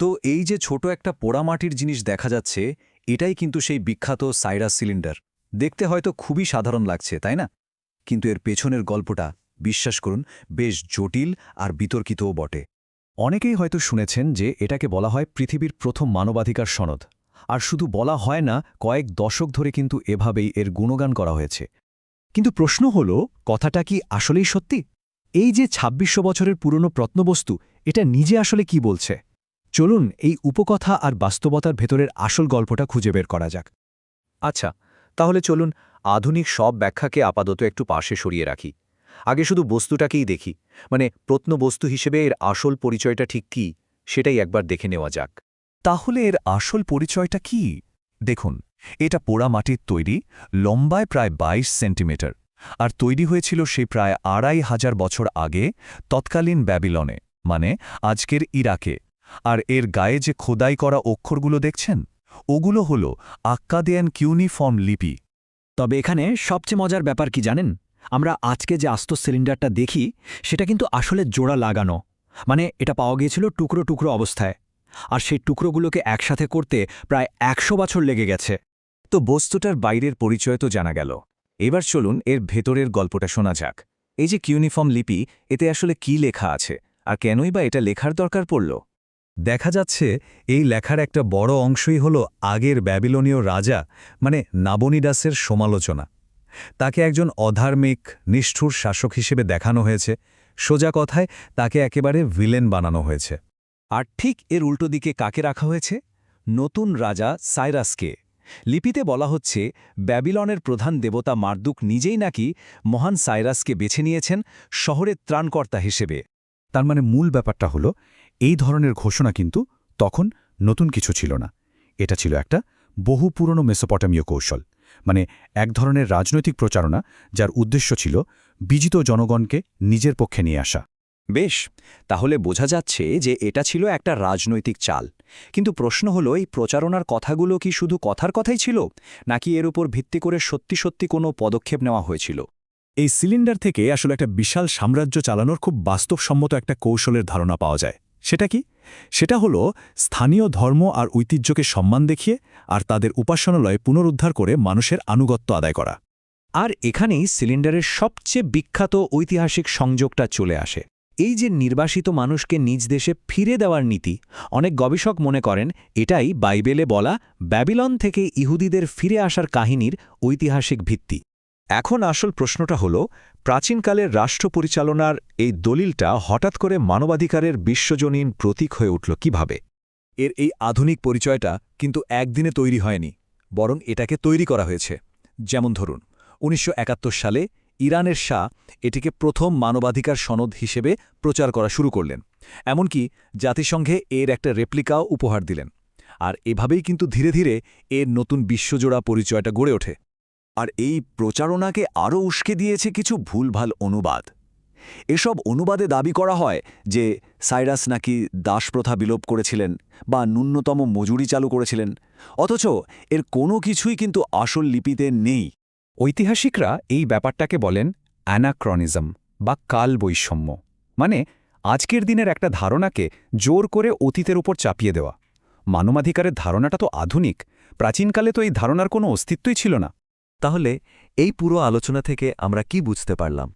তো এই যে ছোট একটা পোড়ামাটির জিনিস দেখা যাচ্ছে, এটাই কিন্তু সেই বিখ্যাত সাইরাস সিলিন্ডার। দেখতে হয়তো খুবই সাধারণ লাগছে, তাই না? কিন্তু এর পেছনের গল্পটা, বিশ্বাস করুন, বেশ জটিল আর বিতর্কিতও বটে। অনেকেই হয়তো শুনেছেন যে এটাকে বলা হয় পৃথিবীর প্রথম মানবাধিকার সনদ। আর শুধু বলা হয় না, কয়েক দশক ধরে কিন্তু এভাবেই এর গুণগান করা হয়েছে। কিন্তু প্রশ্ন হল, কথাটা কি আসলেই সত্যি? এই যে ২৬০০ বছরের পুরনো প্রত্নবস্তু, এটা নিজে আসলে কি বলছে? চলুন এই উপকথা আর বাস্তবতার ভেতরের আসল গল্পটা খুঁজে বের করা যাক। আচ্ছা, তাহলে চলুন আধুনিক সব ব্যাখ্যাকে আপাতত একটু পাশে সরিয়ে রাখি। আগে শুধু বস্তুটাকেই দেখি, মানে প্রত্নবস্তু হিসেবে এর আসল পরিচয়টা ঠিক কী, সেটাই একবার দেখে নেওয়া যাক। তাহলে এর আসল পরিচয়টা কি? দেখুন, এটা পোড়া মাটির তৈরি, লম্বায় প্রায় ২২ সেন্টিমিটার, আর তৈরি হয়েছিল সেই প্রায় ২৫০০ বছর আগে তৎকালীন ব্যাবিলনে, মানে আজকের ইরাকে। আর এর গায়ে যে খোদাই করা অক্ষরগুলো দেখছেন, ওগুলো হল আক্কাদিয়ান কিউনিফর্ম লিপি। তবে এখানে সবচেয়ে মজার ব্যাপার কি জানেন? আমরা আজকে যে আস্ত সিলিন্ডারটা দেখি, সেটা কিন্তু আসলে জোড়া লাগানো। মানে এটা পাওয়া গিয়েছিল টুকরো টুকরো অবস্থায়। আর সেই টুকরোগুলোকে একসাথে করতে প্রায় ১০০ বছর লেগে গেছে। তো বস্তুটার বাইরের পরিচয় তো জানা গেল। এবার চলুন এর ভেতরের গল্পটা শোনা যাক। এই যে কিউনিফর্ম লিপি, এতে আসলে কি লেখা আছে, আর কেনই বা এটা লেখার দরকার পড়ল? দেখা যাচ্ছে এই লেখার একটা বড় অংশই হল আগের ব্যাবিলনীয় রাজা, মানে নাবনিডাসের সমালোচনা। তাকে একজন অধার্মিক, নিষ্ঠুর শাসক হিসেবে দেখানো হয়েছে। সোজা কথায় তাকে একেবারে ভিলেন বানানো হয়েছে। আর ঠিক এর উল্টো দিকে কাকে রাখা হয়েছে? নতুন রাজা সাইরাসকে। লিপিতে বলা হচ্ছে, ব্যাবিলনের প্রধান দেবতা মার্দুক নিজেই নাকি মহান সাইরাসকে বেছে নিয়েছেন শহরের ত্রাণকর্তা হিসেবে। তার মানে মূল ব্যাপারটা হলো, এই ধরনের ঘোষণা কিন্তু তখন নতুন কিছু ছিল না। এটা ছিল একটা বহু পুরনো মেসোপটামীয় কৌশল, মানে এক ধরনের রাজনৈতিক প্রচারণা, যার উদ্দেশ্য ছিল বিজিত জনগণকে নিজের পক্ষে নিয়ে আসা। বেশ, তাহলে বোঝা যাচ্ছে যে এটা ছিল একটা রাজনৈতিক চাল। কিন্তু প্রশ্ন হলো, এই প্রচারণার কথাগুলো কি শুধু কথার কথাই ছিল, নাকি এর উপর ভিত্তি করে সত্যি সত্যি কোনো পদক্ষেপ নেওয়া হয়েছিল? এই সিলিন্ডার থেকে আসলে একটা বিশাল সাম্রাজ্য চালানোর খুব বাস্তবসম্মত একটা কৌশলের ধারণা পাওয়া যায়। সেটা কি? সেটা হলো স্থানীয় ধর্ম আর ঐতিহ্যকে সম্মান দেখিয়ে আর তাদের উপাসনালয় পুনরুদ্ধার করে মানুষের আনুগত্য আদায় করা। আর এখানেই সিলিন্ডারের সবচেয়ে বিখ্যাত ঐতিহাসিক সংযোগটা চলে আসে। এই যে নির্বাসিত মানুষকে নিজ দেশে ফিরে দেওয়ার নীতি, অনেক গবেষক মনে করেন এটাই বাইবেলে বলা ব্যাবিলন থেকে ইহুদিদের ফিরে আসার কাহিনীর ঐতিহাসিক ভিত্তি। এখন আসল প্রশ্নটা হল, প্রাচীনকালের রাষ্ট্র পরিচালনার এই দলিলটা হঠাৎ করে মানবাধিকারের বিশ্বজনীন প্রতীক হয়ে উঠল কিভাবে? এর এই আধুনিক পরিচয়টা কিন্তু একদিনে তৈরি হয়নি, বরং এটাকে তৈরি করা হয়েছে। যেমন ধরুন, ১৯৭১ সালে ইরানের শাহ এটিকে প্রথম মানবাধিকার সনদ হিসেবে প্রচার করা শুরু করলেন। এমনকি জাতিসংঘে এর একটা রেপ্লিকাও উপহার দিলেন। আর এভাবেই কিন্তু ধীরে ধীরে এর নতুন বিশ্বজোড়া পরিচয়টা গড়ে ওঠে। আর এই প্রচারণাকে আরও উস্কে দিয়েছে কিছু ভুলভাল অনুবাদ। এসব অনুবাদে দাবি করা হয় যে সাইরাস নাকি দাসপ্রথা বিলোপ করেছিলেন বা ন্যূনতম মজুরি চালু করেছিলেন, অথচ এর কোনো কিছুই কিন্তু আসল লিপিতে নেই। ঐতিহাসিকরা এই ব্যাপারটাকে বলেন অ্যানাক্রনিজম বা কাল বৈষম্য, মানে আজকের দিনের একটা ধারণাকে জোর করে অতীতের উপর চাপিয়ে দেওয়া। মানবাধিকারের ধারণাটা তো আধুনিক, প্রাচীনকালে তো এই ধারণার কোনো অস্তিত্বই ছিল না। তাহলে এই পুরো আলোচনা থেকে আমরা কি বুঝতে পারলাম?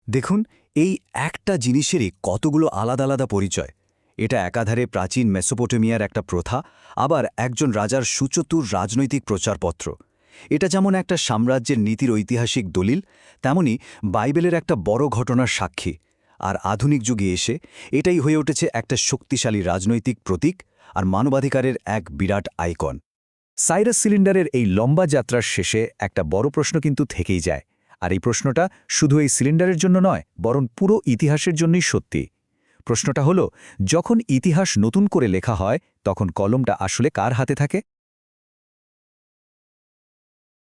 দেখুন, এই একটা জিনিসেরই কতগুলো আলাদা আলাদা পরিচয়। এটা একাধারে প্রাচীন মেসোপটেমিয়ার একটা প্রথা, আবার একজন রাজার সুচতুর রাজনৈতিক প্রচারপত্র। এটা যেমন একটা সাম্রাজ্যের নীতির ঐতিহাসিক দলিল, তেমনি বাইবেলের একটা বড় ঘটনার সাক্ষী। আর আধুনিক যুগে এসে এটাই হয়ে উঠেছে একটা শক্তিশালী রাজনৈতিক প্রতীক আর মানবাধিকারের এক বিরাট আইকন। সাইরাস সিলিন্ডারের এই লম্বা যাত্রার শেষে একটা বড় প্রশ্ন কিন্তু থেকেই যায়। আর এই প্রশ্নটা শুধু এই সিলিন্ডারের জন্য নয়, বরং পুরো ইতিহাসের জন্যই সত্যি। প্রশ্নটা হলো, যখন ইতিহাস নতুন করে লেখা হয়, তখন কলমটা আসলে কার হাতে থাকে?